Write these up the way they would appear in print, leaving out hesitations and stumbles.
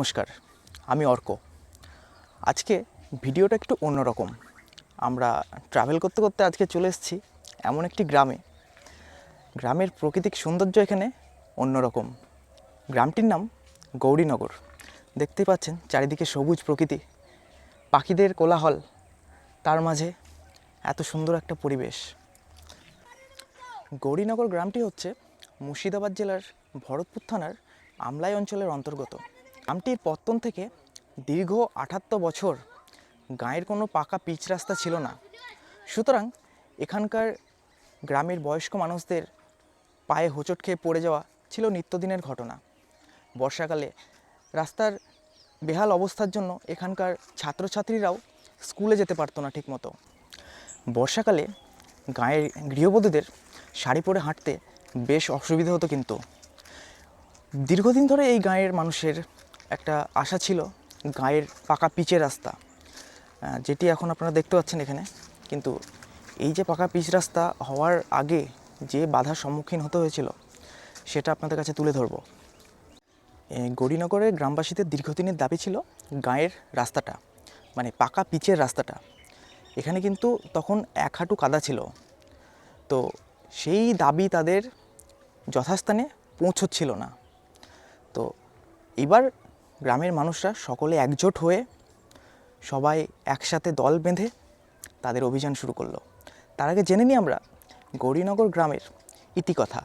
নমস্কার, আমি অর্ক। আজকে ভিডিওটা একটু অন্যরকম। আমরা ট্রাভেল করতে করতে আজকে চলে এসেছি এমন একটি গ্রামে। গ্রামের প্রাকৃতিক সৌন্দর্য এখানে অন্যরকম। গ্রামটির নাম গৌরীনগর। দেখতেই পাচ্ছেন চারিদিকে সবুজ প্রকৃতি, পাখিদের কোলাহল, তার মাঝে এত সুন্দর একটা পরিবেশ। গৌরীনগর গ্রামটি হচ্ছে মুর্শিদাবাদ জেলার ভরতপুর থানার আমলাই অঞ্চলের অন্তর্গত। গ্রামটির পত্তন থেকে দীর্ঘ ৭৮ বছর গাঁয়ের কোনো পাকা পিচ রাস্তা ছিল না। সুতরাং এখানকার গ্রামের বয়স্ক মানুষদের পায়ে হোঁচট খেয়ে পড়ে যাওয়া ছিল নিত্যদিনের ঘটনা। বর্ষাকালে রাস্তার বেহাল অবস্থার জন্য এখানকার ছাত্রছাত্রীরাও স্কুলে যেতে পারতো না ঠিকমতো। বর্ষাকালে গাঁয়ের গৃহবধূদের শাড়ি পরে হাঁটতে বেশ অসুবিধা হতো। কিন্তু দীর্ঘদিন ধরে এই গাঁয়ের মানুষের একটা আশা ছিল গাঁয়ের পাকা পিচের রাস্তা, যেটি এখন আপনারা দেখতে পাচ্ছেন এখানে। কিন্তু এই যে পাকা পিচ রাস্তা হওয়ার আগে যে বাধার সম্মুখীন হতে হয়েছিল সেটা আপনাদের কাছে তুলে ধরব। গৌরীনগরের গ্রামবাসীদের দীর্ঘদিনের দাবি ছিল গাঁয়ের রাস্তাটা, মানে পাকা পিচের রাস্তাটা। এখানে কিন্তু তখন এক হাঁটু কাদা ছিল। তো সেই দাবি তাদের যথাস্থানে পৌঁছচ্ছিল না। তো এবার গ্রামের মানুষরা সকলে একজোট হয়ে সবাই একসাথে দল বেঁধে তাদের অভিযান শুরু করলো। তার আগে জেনে নিই আমরা গৌরীনগর গ্রামের ইতিকথা।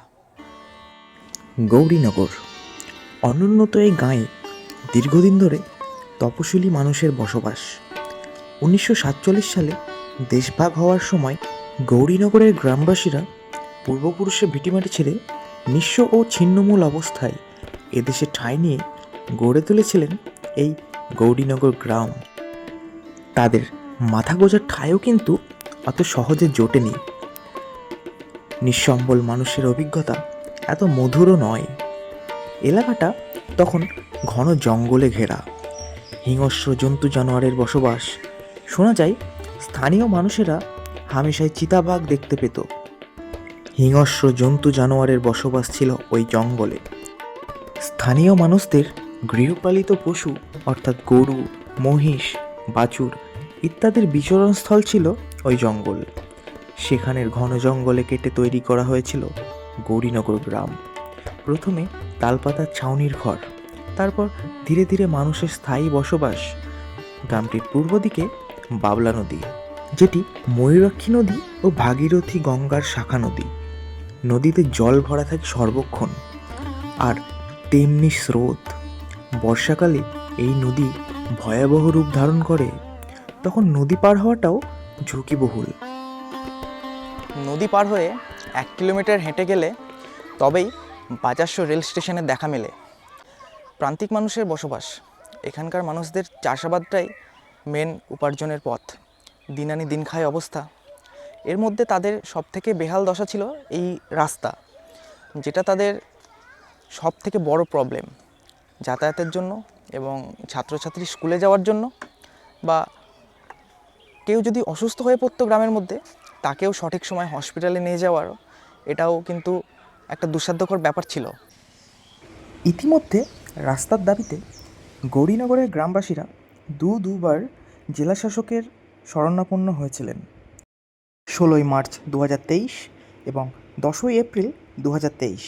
গৌরীনগর অনুন্নত এই গাঁয়ে দীর্ঘদিন ধরে তপশিলি মানুষের বসবাস। 1947 সালে দেশভাগ হওয়ার সময় গৌরীনগরের গ্রামবাসীরা পূর্বপুরুষের ভিটিমাটি ছেড়ে নিঃস্ব ও ছিন্নমূল অবস্থায় এদেশে ঠাঁই নিয়ে গড়ে তুলেছিলেন এই গৌরীনগর গ্রাম। তাদের মাথা গোঁজার ঠাঁইও কিন্তু অত সহজে জোটেনি। নিঃসম্বল মানুষের অভিজ্ঞতা এত মধুরও নয়। এলাকাটা তখন ঘন জঙ্গলে ঘেরা, হিংস্র জন্তু জানোয়ারের বসবাস। শোনা যায় স্থানীয় মানুষেরা হামেশাই চিতাবাঘ দেখতে পেত। হিংস্র জন্তু জানোয়ারের বসবাস ছিল ওই জঙ্গলে। স্থানীয় মানুষদের গৃহপালিত পশু অর্থাৎ গরু, মহিষ, বাছুর ইত্যাদির বিচরণস্থল ছিল ওই জঙ্গল। সেখানের ঘন জঙ্গলে কেটে তৈরি করা হয়েছিল গৌরীনগর গ্রাম। প্রথমে তালপাতার ছাউনির ঘর, তারপর ধীরে ধীরে মানুষের স্থায়ী বসবাস। গ্রামটির পূর্ব দিকে বাবলা নদী, যেটি ময়ূরাক্ষী নদী ও ভাগীরথী গঙ্গার শাখা নদী। নদীতে জল ভরা থাকে সর্বক্ষণ, আর তেমনি স্রোত। বর্ষাকালে এই নদী ভয়াবহ রূপ ধারণ করে। তখন নদী পার হওয়াটাও ঝুঁকিবহুল। নদী পার হয়ে 1 কিলোমিটার হেঁটে গেলে তবেই বাজারশ রেল স্টেশনের দেখা মেলে। প্রান্তিক মানুষের বসবাস। এখানকার মানুষদের চাষাবাদটাই মেন উপার্জনের পথ। দিন আনি দিন খায় অবস্থা। এর মধ্যে তাদের সবথেকে বেহাল দশা ছিল এই রাস্তা, যেটা তাদের সবথেকে বড় প্রবলেম যাতায়াতের জন্য এবং ছাত্রছাত্রী স্কুলে যাওয়ার জন্য, বা কেউ যদি অসুস্থ হয়ে পড়তো গ্রামের মধ্যে তাকেও সঠিক সময় হসপিটালে নিয়ে যাওয়ারও এটাও কিন্তু একটা দুঃসাধ্যকর ব্যাপার ছিল। ইতিমধ্যে রাস্তার দাবিতে গৌরীনগরের গ্রামবাসীরা দুবার জেলাশাসকের শরণাপন্ন হয়েছিলেন। 16ই মার্চ 2023 এবং 10ই এপ্রিল 2023।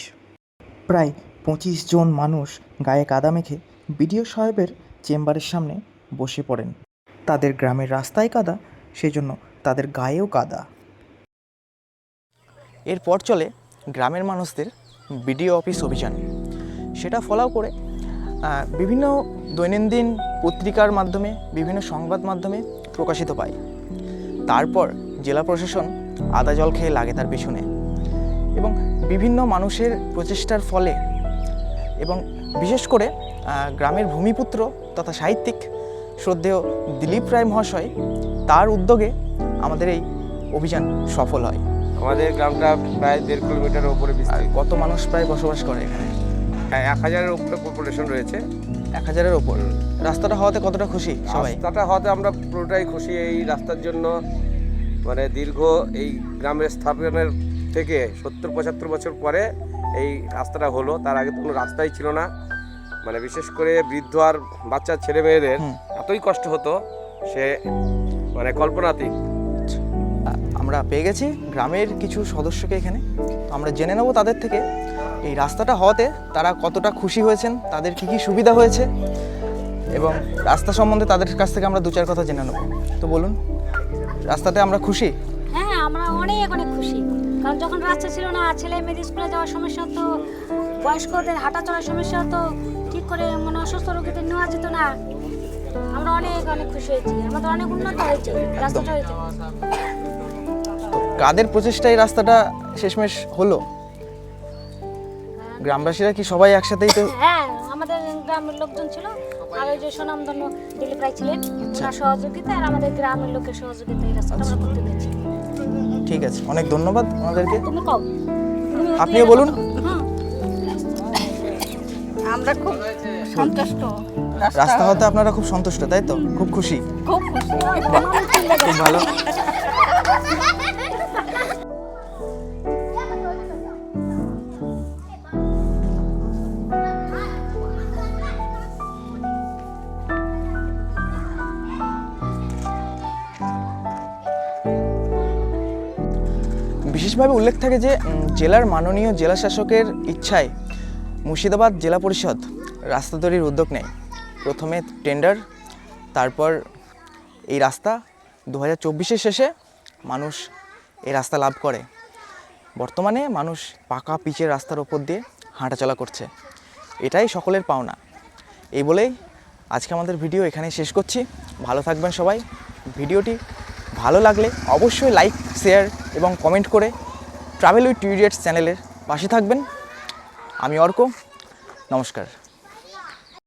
প্রায় 25 জন মানুষ গায়ে কাদা মেখে বিডিও সাহেবের চেম্বারের সামনে বসে পড়েন। তাদের গ্রামের রাস্তায় কাদা, সেজন্য তাদের গায়েও কাদা। এরপর চলে গ্রামের মানুষদের বিডিও অফিস অভিযান। সেটা ফলো করে বিভিন্ন দৈনন্দিন পত্রিকার মাধ্যমে, বিভিন্ন সংবাদ মাধ্যমে প্রকাশিত পায়। তারপর জেলা প্রশাসন আদা জল খেয়ে লাগে তার পেছনে, এবং বিভিন্ন মানুষের প্রচেষ্টার ফলে এবং বিশেষ করে গ্রামের ভূমিপুত্র তথা সাহিত্যিক শ্রদ্ধেয় দিলীপ রায় মহাশয়, তার উদ্যোগে আমাদের এই অভিযান সফল হয়। আমাদের গ্রামটা প্রায় 1.5 কিলোমিটার উপরে বিস্তৃত। কত মানুষ প্রায় বসবাস করে এখানে? 1000-এর উপরে পপুলেশন রয়েছে। 1000-এর ওপর। রাস্তাটা হওয়াতে কতটা খুশি সবাই? রাস্তাটা হওয়াতে আমরা পুরোটাই খুশি। এই রাস্তার জন্য মানে দীর্ঘ এই গ্রামের স্থাপনের থেকে 70-75 বছর পরে এই রাস্তাটা হলো। তার আগে তো কোনো রাস্তাই ছিল না। মানে বিশেষ করে বৃদ্ধ আর বাচ্চা ছেলে মেয়েদের এতই কষ্ট হতো সে মানে কল্পনাতীত। আমরা পেয়ে গেছি গ্রামের কিছু সদস্যকে এখানে, তো আমরা জেনে নেব তাদের থেকে এই রাস্তাটা হওয়াতে তারা কতটা খুশি হয়েছেন, তাদের কি কি সুবিধা হয়েছে এবং রাস্তা সম্বন্ধে তাদের কাছ থেকে আমরা 2-4 কথা জেনে নেব। তো বলুন, রাস্তাতে আমরা খুশি? হ্যাঁ, আমরা অনেক অনেক খুশি, কারণ যখন রাস্তা ছিল না, ছেলে মেয়েদের স্কুলে যাওয়ার সমস্যা হতো, বয়স্কদের হাঁটা চলার সমস্যা হতো, ঠিক করে মানে অসুস্থ রোগীদের নেওয়া যেত না। আমরা অনেক অনেক খুশি হয়েছি, আমাদের অনেক উন্নত হয়েছে রাস্তাটা হয়েছে। তো কাদের প্রচেষ্টায় রাস্তাটা শেষমেশ হলো? গ্রামবাসীরা কি সবাই একসাথেই? তো হ্যাঁ, আমাদের গ্রামের লোকজন ছিল, আর ওই যে সুনামধন্য দিলীপ রায় ছিলেন, ওনার সহযোগিতা আর আমাদের গ্রামের লোকের সহযোগিতা এই রাস্তাটা আমরা করতে পেরেছি। ঠিক আছে, অনেক ধন্যবাদ ওনাদেরকে। তুমি কও, আপনিও বলুন। আমরা খুব সন্তুষ্ট, রাস্তা হতে আপনারা খুব সন্তুষ্ট, তাই তো? খুব খুশি? খুব খুশি। খুব ভালো। বিশেষভাবে উল্লেখ থাকে যে জেলার মাননীয় জেলা শাসকের ইচ্ছায় মুর্শিদাবাদ জেলা পরিষদ রাস্তা তৈরির উদ্যোগ নেয়। প্রথমে টেন্ডার, তারপর এই রাস্তা 2024-এর শেষে মানুষ এই রাস্তা লাভ করে। বর্তমানে মানুষ পাকা পিচের রাস্তার ওপর দিয়ে হাঁটাচলা করছে, এটাই সকলের পাওনা। এই বলেই আজকে আমাদের ভিডিও এখানেই শেষ করছি। ভালো থাকবেন সবাই। ভিডিওটি ভালো লাগলে অবশ্যই লাইক, শেয়ার এবং কমেন্ট করে ট্রাভেল উইথ টু ইডিয়টস চ্যানেলের পাশে থাকবেন। আমি অর্ক, নমস্কার।